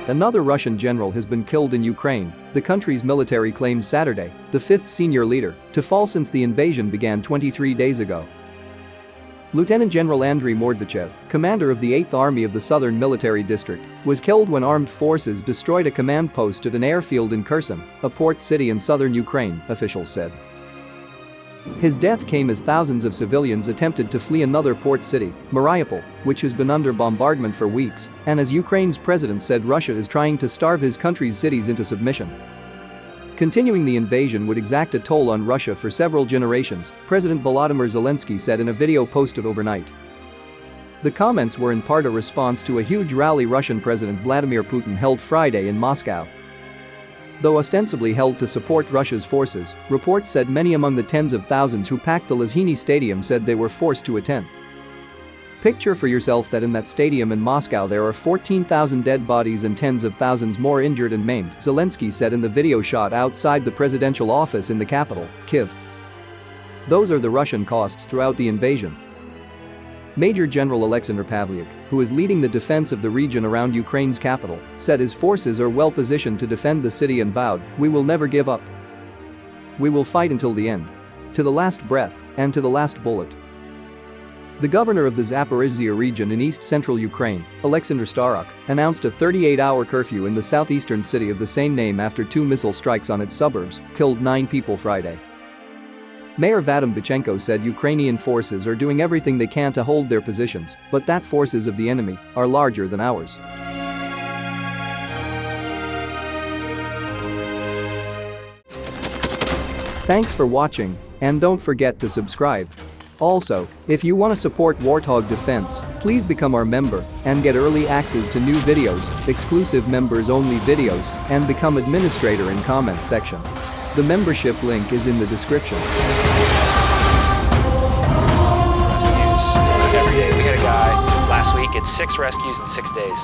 Another Russian general has been killed in Ukraine, the country's military claimed Saturday, the fifth senior leader to fall since the invasion began 23 days ago. Lieutenant General Andriy Mordvichev, commander of the 8th Army of the Southern Military District, was killed when armed forces destroyed a command post at an airfield in Kherson, a port city in southern Ukraine, officials said. His death came as thousands of civilians attempted to flee another port city, Mariupol, which has been under bombardment for weeks, and as Ukraine's president said Russia is trying to starve his country's cities into submission. Continuing the invasion would exact a toll on Russia for several generations, President Volodymyr Zelensky said in a video posted overnight. The comments were in part a response to a huge rally Russian President Vladimir Putin held Friday in Moscow. Though ostensibly held to support Russia's forces, reports said many among the tens of thousands who packed the Luzhnyi Stadium said they were forced to attend. Picture for yourself that in that stadium in Moscow there are 14,000 dead bodies and tens of thousands more injured and maimed, Zelensky said in the video shot outside the presidential office in the capital, Kyiv. Those are the Russian costs throughout the invasion. Major General Alexander Pavlyuk, who is leading the defense of the region around Ukraine's capital, said his forces are well positioned to defend the city and vowed, "We will never give up. We will fight until the end. To the last breath and to the last bullet." The governor of the Zaporizhzhia region in east-central Ukraine, Alexander Starok, announced a 38-hour curfew in the southeastern city of the same name after 2 missile strikes on its suburbs killed 9 people Friday. Mayor Vadim Bichenko said Ukrainian forces are doing everything they can to hold their positions, but that forces of the enemy are larger than ours. Thanks for watching, and don't forget to subscribe. Also, if you want to support Warthog Defense, please become our member and get early access to new videos, exclusive members-only videos, and become administrator in comment section. The membership link is in the description. Every day. We had a guy last week, it's 6 rescues in 6 days.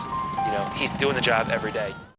He's doing the job every day.